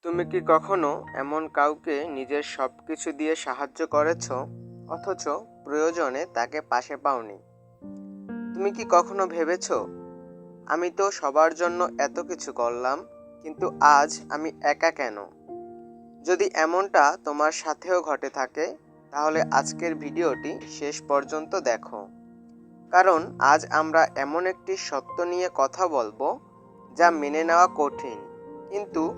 তুমি কি কখনো এমন কাউকে নিজের সবকিছু দিয়ে সাহায্য করেছো অথচ প্রয়োজনে তাকে পাশে পাওনি? তুমি কি কখনো ভেবেছো, আমি তো সবার জন্য এত কিছু করলাম, কিন্তু আজ আমি একা কেন? যদি এমনটা তোমার সাথেও ঘটে থাকে, তাহলে আজকের ভিডিওটি শেষ পর্যন্ত দেখো। কারণ আজ আমরা এমন একটি সত্য নিয়ে কথা বলবো যা মেনে নেওয়া কঠিন, কিন্তু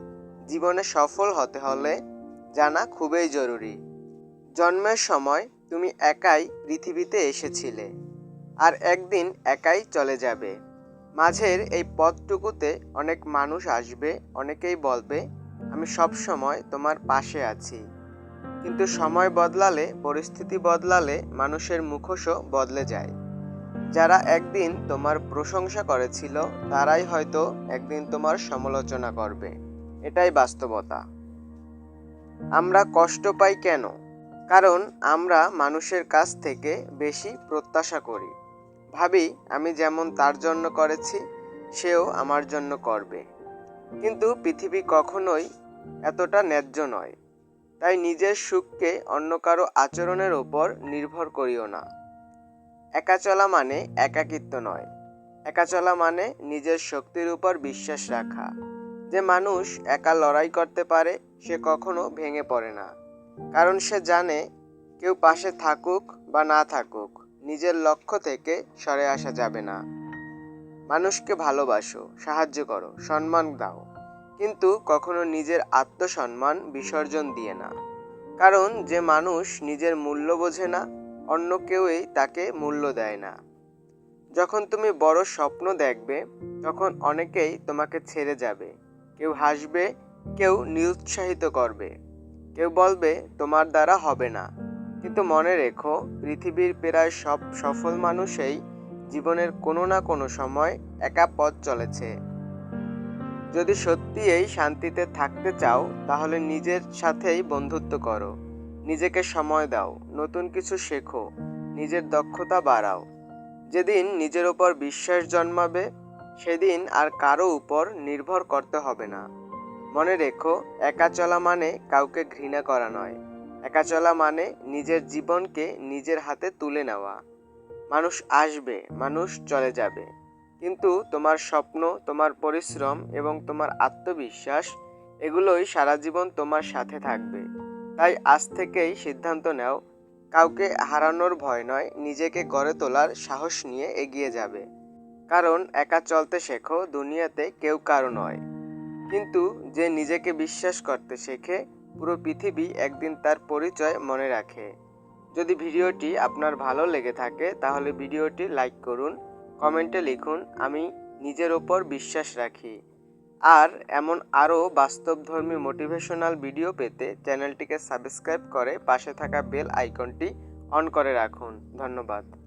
জীবনে সফল হতে হলে জানা খুবই জরুরি। জন্মের সময় তুমি একাই পৃথিবীতে এসেছিলে, আর একদিন একাই চলে যাবে। মাঝের এই পথটুকুতে অনেক মানুষ আসবে, অনেকেই বলবে, আমি সব সময় তোমার পাশে আছি। কিন্তু সময় বদলালে, পরিস্থিতি বদলালে মানুষের মুখোশও বদলে যায়। যারা একদিন তোমার প্রশংসা করেছিল, তারাই হয়তো একদিন তোমার সমালোচনা করবে। এটাই বাস্তবতা। আমরা কষ্ট পাই কেন? কারণ আমরা মানুষের কাছ থেকে বেশি প্রত্যাশা করি। ভাবি, আমি যেমন তার জন্য করেছি, সেও আমার জন্য করবে। কিন্তু পৃথিবী কখনোই এতটা ন্যায্য নয়। তাই নিজের সুখকে অন্য কারো আচরণের ওপর নির্ভর করিও না। একা চলা মানে একাকিত্ব নয়। একা চলা মানে নিজের শক্তির উপর বিশ্বাস রাখা। যে মানুষ একা লড়াই করতে পারে, সে কখনো ভেঙে পড়ে না। কারণ সে জানে, কেউ পাশে থাকুক বা না থাকুক, নিজের লক্ষ্য থেকে সরে আসা যাবে না। মানুষকে ভালোবাসো, সাহায্য করো, সম্মান দাও, কিন্তু কখনো নিজের আত্মসম্মান বিসর্জন দিয়ে না। কারণ যে মানুষ নিজের মূল্য বোঝে না, অন্য কেউই তাকে মূল্য দেয় না। যখন তুমি বড় স্বপ্ন দেখবে, তখন অনেকেই তোমাকে ছেড়ে যাবে। কেউ হাসবে, কেউ নিরুৎসাহিত করবে, কেউ বলবে তোমার দ্বারা হবে না। কিন্তু মনে রেখো, পৃথিবীর প্রায় সব সফল মানুষই জীবনের কোনো না কোনো সময় একা পথ চলেছে। যদি সত্যি এই শান্তিতে থাকতে চাও, তাহলে নিজের সাথেই বন্ধুত্ব করো, নিজেকে সময় দাও, নতুন কিছু শেখো, নিজের দক্ষতা বাড়াও। যেদিন নিজের উপর বিশ্বাস জন্মাবে, সেদিন আর কারো উপর নির্ভর করতে হবে না। মনে রেখো, একা চলা মানে কাউকে ঘৃণা করা নয়। একা চলা মানে নিজের জীবনকে নিজের হাতে তুলে নেওয়া। মানুষ আসবে, মানুষ চলে যাবে, কিন্তু তোমার স্বপ্ন, তোমার পরিশ্রম এবং তোমার আত্মবিশ্বাস, এগুলোই সারা জীবন তোমার সাথে থাকবে। তাই আজ থেকেই সিদ্ধান্ত নাও, কাউকে হারানোর ভয় নয়, নিজেকে গড়ে তোলার সাহস নিয়ে এগিয়ে যাবে। কারণ একা চলতে শেখো, দুনিয়াতে কেউ কারো নয়। কিন্তু যে নিজেকে বিশ্বাস করতে শেখে, পুরো পৃথিবী একদিন তার পরিচয় মনে রাখে। যদি ভিডিওটি আপনার ভালো লেগে থাকে, তাহলে ভিডিওটি লাইক করুন, কমেন্টে লিখুন, আমি নিজের ওপর বিশ্বাস রাখি। আর এমন আরও বাস্তবধর্মী মোটিভেশনাল ভিডিও পেতে চ্যানেলটিকে সাবস্ক্রাইব করে পাশে থাকা বেল আইকনটি অন করে রাখুন। ধন্যবাদ।